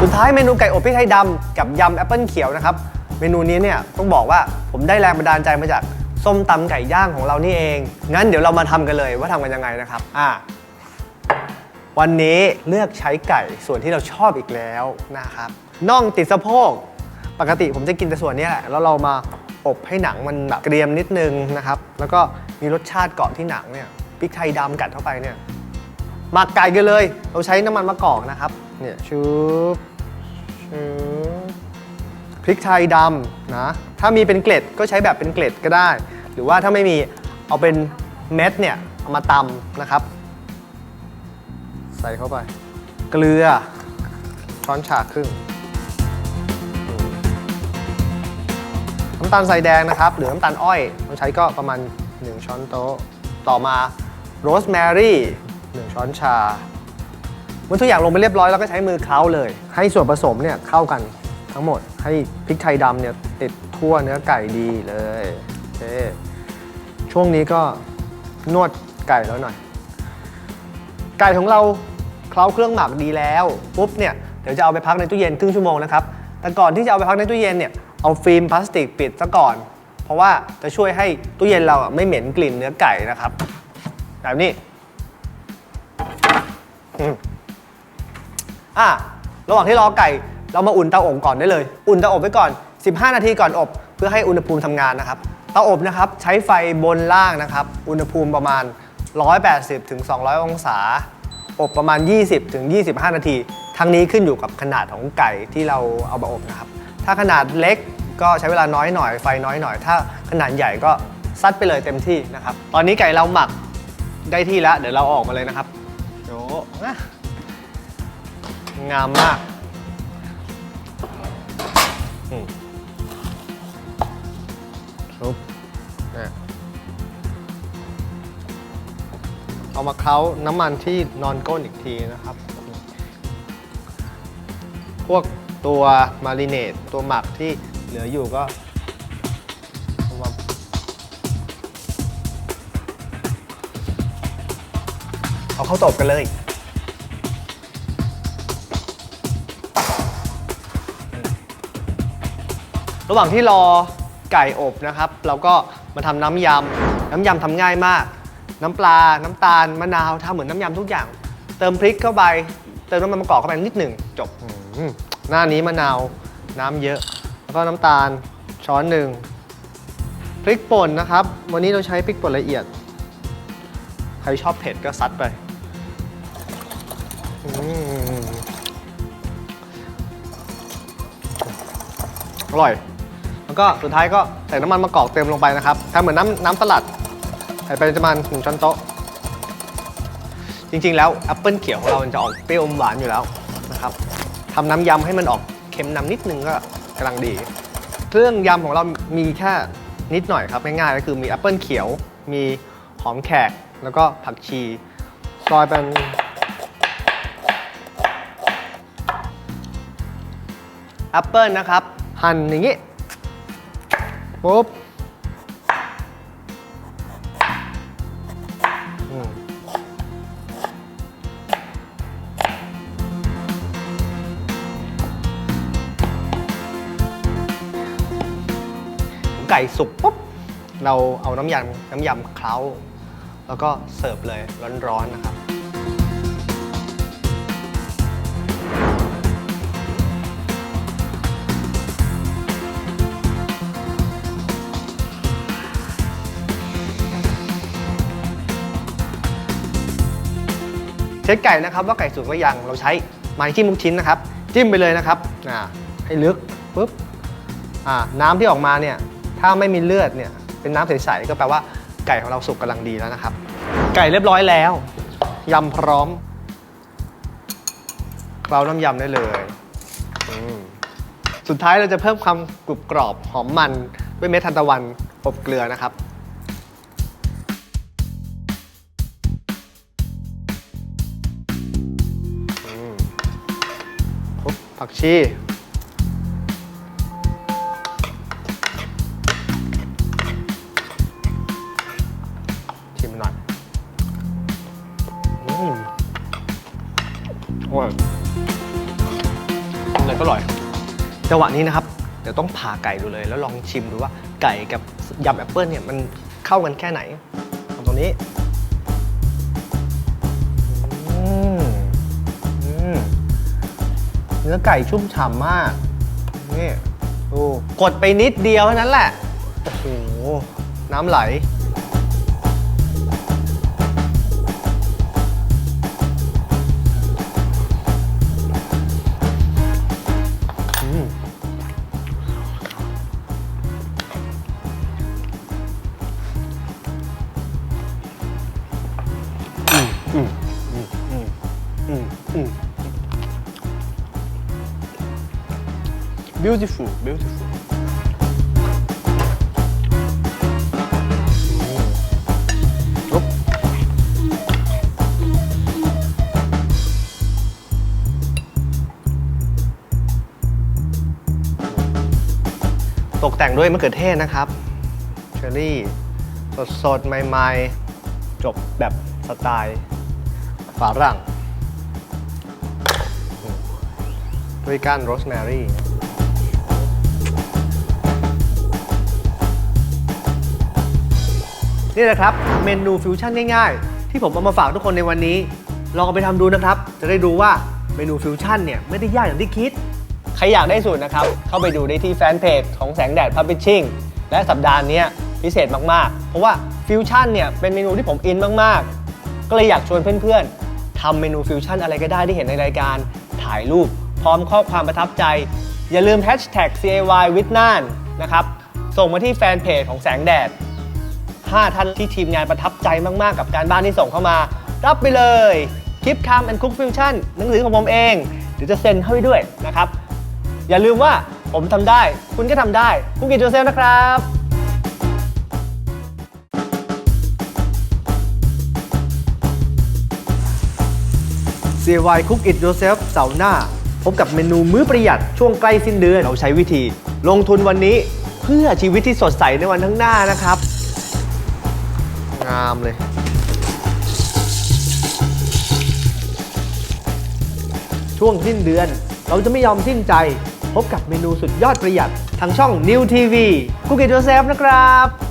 สุดท้ายเมนูไก่อบพริกไทยดำกับยำแอปเปิลเขียวนะครับเมนูนี้เนี่ยต้องบอกว่าผมได้แรงบันดาลใจมาจากส้มตำไก่ย่างของเรานี่เองงั้นเดี๋ยวเรามาทำกันเลยว่าทำกันยังไงนะครับวันนี้เลือกใช้ไก่ส่วนที่เราชอบอีกแล้วนะครับน่องติดสะโพกปกติผมจะกินแต่ส่วนนี้แหละแล้วเรามาอบให้หนังมันแบบเกรียมนิดนึงนะครับแล้วก็มีรสชาติเกาะที่หนังเนี่ยพริกไทยดำกัดเข้าไปเนี่ยหมักไก่กันเลยเราใช้น้ำมันมะกอกนะครับเนี่ยชุบพริกไทยดำนะถ้ามีเป็นเกล็ดก็ใช้แบบเป็นเกล็ดก็ได้ หรือว่าถ้าไม่มีเอาเป็นเม็ดเนี่ยเอามาตำนะครับใส่เข้าไปเกลือช้อนชาครึ่งน้ำตาลทรายแดงนะครับหรือน้ำตาลอ้อยต้องใช้ก็ประมาณ1ช้อนโต๊ะต่อมาโรสแมรี่1ช้อนชาเมื่อทุกอย่างลงไปเรียบร้อยแล้วก็ใช้มือเคล้าเลยให้ส่วนผสมเนี่ยเข้ากันทั้งหมดให้พริกไทยดำเนี่ยติดทั่วเนื้อไก่ดีเลยโอเคช่วงนี้ก็นวดไก่แล้วหน่อยไก่ของเราเคล้าเครื่องหมักดีแล้วปุ๊บเนี่ยเดี๋ยวจะเอาไปพักในตู้เย็นครึ่งชั่วโมงนะครับแต่ก่อนที่จะเอาไปพักในตู้เย็นเนี่ยเอาฟิล์มพลาสติกปิดซะก่อนเพราะว่าจะช่วยให้ตู้เย็นเราไม่เหม็นกลิ่นเนื้อไก่นะครับแบบนี้ระหว่างที่รอไก่เรามาอุ่นเตาอบก่อนได้เลยอุ่นเตาอบไว้ก่อน15 นาทีก่อนอบเพื่อให้อุณหภูมิทำงานนะครับเตาอบนะครับใช้ไฟบนล่างนะครับอุณหภูมิประมาณ180 ถึง 200 องศาอบประมาณ20 ถึง 25 นาทีทั้งนี้ขึ้นอยู่กับขนาดของไก่ที่เราเอามาอบนะครับถ้าขนาดเล็กก็ใช้เวลาน้อยหน่อยไฟน้อยหน่อยถ้าขนาดใหญ่ก็ซัดไปเลยเต็มที่นะครับตอนนี้ไก่เราหมักได้ที่แล้วเดี๋ยวเราออกมาเลยนะครับโอ้งามมากชุบเอามาเคล้าน้ำมันที่นอนก้นอีกทีนะครับพวกตัวมาริเนตตัวหมักที่เหลืออยู่ก็เอาเข้าตบกันเลยระหว่างที่รอไก่อบนะครับเราก็มาทำน้ำยำทำง่ายมากน้ำปลาน้ำตาลมะนาวทำเหมือนน้ำยำทุกอย่างเติมพริกเข้าไปเติมน้ำมันมะกอกเข้าไปนิดหนึ่งจบหน้านี้มะนาวน้ำเยอะแล้วก็น้ำตาลช้อนหนึ่งพริกป่นนะครับวันนี้เราใช้พริกป่นละเอียดใครชอบเผ็ดก็ซัดไปอร่อยแล้วก็สุดท้ายก็ใส่น้ำมันมะกอกเติมลงไปนะครับทำเหมือนน้ำสลัดใส่ไปประมาณ1 ช้อนโต๊ะจริงๆแล้วแอปเปิลเขียวของเราจะออกเปรี้ยวอมหวานอยู่แล้วนะครับทำน้ำยำให้มันออกเค็มนำนิดนึงก็กำลังดีเครื่องยำของเรามีแค่นิดหน่อยครับง่ายๆก็คือมีแอปเปิลเขียวมีหอมแขกแล้วก็ผักชีซอยเป็นแอปเปิลนะครับหั่นอย่างนี้ปุ๊บไก่สุกปุ๊บเราเอาน้ำยำเคล้าแล้วก็เสิร์ฟเลยร้อนๆนะครับเช็คไก่นะครับว่าไก่สุกหรือยังเราใช้ไม้จิ้มลูกชิ้นนะครับจิ้มไปเลยนะครับให้ลึกปุ๊บน้ำที่ออกมาเนี่ยถ้าไม่มีเลือดเนี่ยเป็นน้ำใสๆก็แปลว่าไก่ของเราสุกกำลังดีแล้วนะครับไก่เรียบร้อยแล้วยำพร้อมเคล้าน้ำยำได้เลยสุดท้ายเราจะเพิ่มความกรุบกรอบหอมมันด้วยเม็ดทานตะวันอบเกลือนะครับผักชีชิมหน่อยอร่อย เลยก็อร่อยจังหวะนี้นะครับเดี๋ยวต้องผ่าไก่ดูเลยแล้วลองชิมดูว่าไก่กับยำแอปเปิ้ลเนี่ยมันเข้ากันแค่ไหนเอาตรงนี้เนื้อไก่ชุ่มฉ่ำมากนี่ดูกดไปนิดเดียวเท่านั้นแหละโอ้โหน้ำไหลbeautiful beautiful ตกแต่งด้วยมะเขือเทศนะครับเชอร์รี่สดๆใหม่ๆจบแบบสไตล์ฝรั่งด้วยก้านโรสแมรี่นี่แหละครับเมนูฟิวชั่นง่ายๆที่ผมเอามาฝากทุกคนในวันนี้ลองเอาไปทำดูนะครับจะได้รู้ว่าเมนูฟิวชั่นเนี่ยไม่ได้ยากอย่างที่คิดใครอยากได้สูตรนะครับเข้าไปดูได้ที่แฟนเพจของแสงแดด Publishing และสัปดาห์นี้พิเศษมากๆเพราะว่าฟิวชั่นเนี่ยเป็นเมนูที่ผมอินมากๆก็เลยอยากชวนเพื่อนๆทำเมนูฟิวชั่นอะไรก็ได้ที่เห็นในรายการถ่ายรูปพร้อมข้อความประทับใจอย่าลืม #CAY with Nan นะครับส่งมาที่แฟนเพจของแสงแดด5 ท่านที่ทีมงานประทับใจมากๆกับการบ้านที่ส่งเข้ามารับไปเลยคลิป Come and Cook Fusion หนังสือของผมเองเดี๋ยวจะเซ็นให้ด้วยนะครับอย่าลืมว่าผมทำได้คุณก็ทำได้คุกอิท yourself นะครับ CAY Cook It Yourself เสาร์หน้าพบกับเมนูมื้อประหยัดช่วงใกล้สิ้นเดือนเราใช้วิธีลงทุนวันนี้เพื่อชีวิตที่สดใสในวันข้างหน้านะครับงามเลยช่วงสิ้นเดือนเราจะไม่ยอมสิ้นใจพบกับเมนูสุดยอดประหยัดทางช่อง New TV Cook It Yourself นะครับ